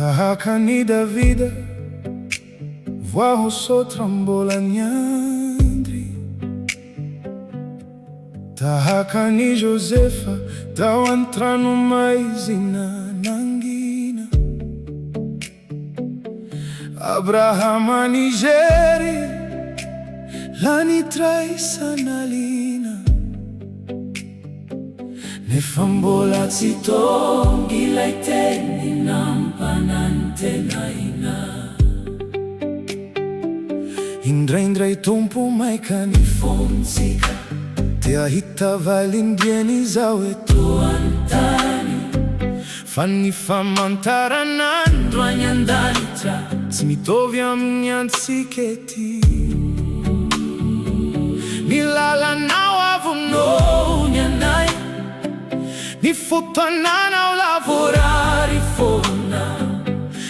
Tahaka ni Davida, voaho sotra mbola nyandry. Tahaka ni Josefa, tao an-trano maizina nangina. Abrahama nijery, lany traisanalina. Nefa mbola tsy tonga ilay teny nampanantenaina. Indraindray tompo maika ny fontsika, te ahita valindiany zao eto an-tany. Fa ny famantaran'andro any an-danitra tsy mitovy amin'ny antsika ety. Ny lalanao avonao ny anay, ny fotoananao lavorary foana.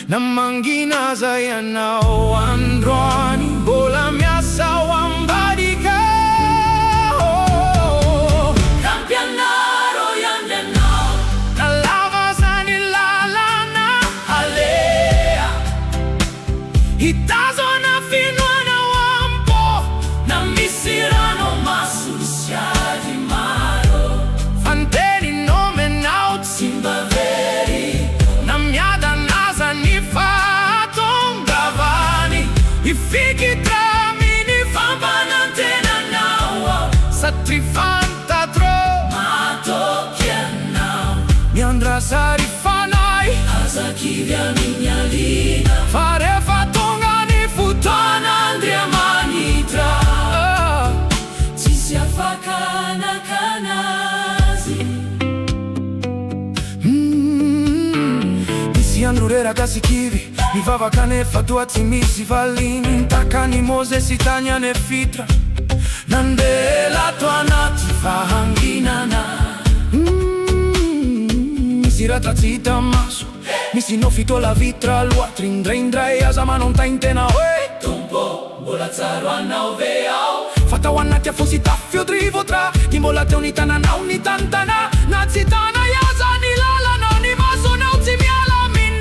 Na mangina zay anao androany, mbola miasa ao ambadika. Kampianaro yandry anao, nalava zany lalana halea. Hitazona finoanao ampo, na misy rano masusiady maro. Fanteny nomenao Tsimbaveri, na miadanaza ny fahatongavany. Ifiki tramini fampanantenanao, satria fantatro matokianao. Miandrasary fanay, azakivy amin'ny alina. Fa rehefa tonga ny fotoan'Andriamanitra, tsisy afaka anakanazy. Misy andro reraka sy kivy, mivavaka nefa toa tsy misy valiny. Takany Mozesy tany any Efitra, nandeha lato anaty fahanginana. Misy ratra tsy hita maso, misy nofitola vitra loatra. Indraindray aza manontany tena hoe: Tompo, mbola tsaro anao ve ao? Fa tao anaty afosy tafiodrivotra, di mbola teo ny tananao ny tantana. Na tsy tana iaza ny lalanao, ny masonao tsy miala aminay.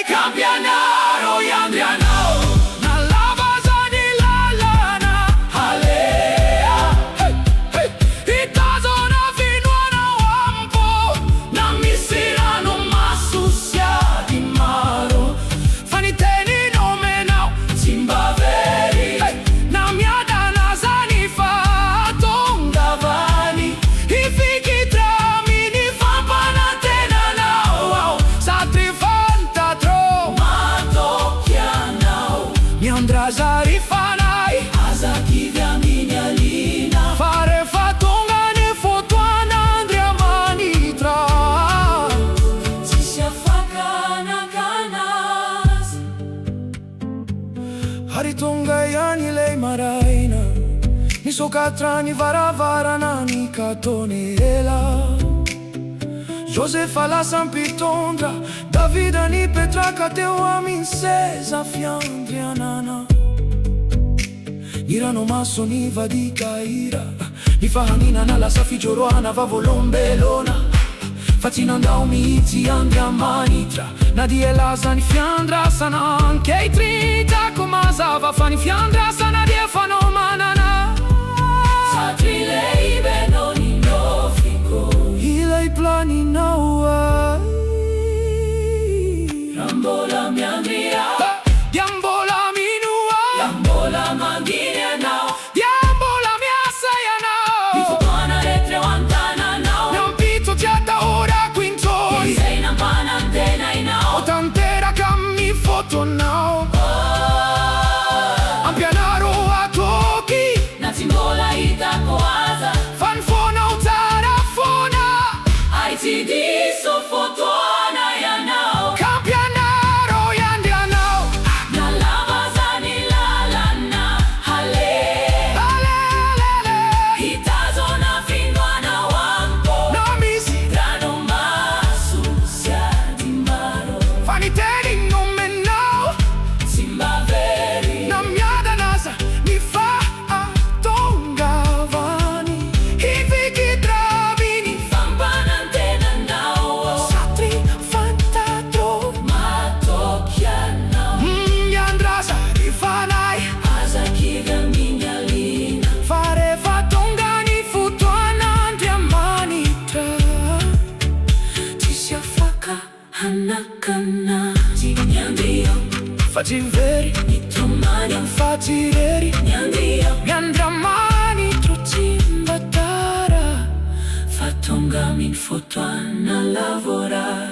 Kampianaro yandry anao, nalava zany lalana halea. Hitazona finoanao ampo, na misy rano masusiady maro. Fa ny teny nomenao Tsimbaveri, na miadanaza ny fahatongavany. Ifiki tramini fampanantenanao, satria fantatro matokianao. Miandrasary fanay, azakivy amin'ny alina. Fa rehefa tonga ny fotoan'Andriamanitra, tsisy afaka anakanazy. Ary tonga ihany ilay maraina, nisokatra ny varavarana ny katony ela. Josefa lasa mpitondra, Davida nipetraka teo amin'ny seza fiandrianana. Ny ranomaso nivadika ira, ny fahanginana lasa fijoroana vavolombelona. Fa tsy nandao mihitsy Andriamanitra, na dia laza ny fiandrasana ankehitriny. Tako mazava fa ny fiandrasana dia fanomanana. Satria lehibe noho ny nofiko, ilay planinao ay. Raha mbola miandry aho, dia mbola minoa. Dia mbola manginy anao, dia mbola miasa ianao. Ny fotoana rehetra eo an-tananao, nampito tsy atahorako intsony. Izay nampanantenainao, o tanteraka amin'ny fotonao. Ampianaro atoky, na tsy mbola hitako aza. Fa ny fonao tsara fona, ay tsy diso fotoana ianao. Kampianaro yandry anao, nalava zany lalana halea. Hitazona finoanao ampo, na misy rano masusiady maro. Fa ny teny nomenao Tsimbaveri, na miadanaza ny fahatongavany. Ifiki tramini fampanantenanao, oggi veri, domani non fatti ieri, mi andrà mani truci in battara. Fatto un gamin foto a lavorare.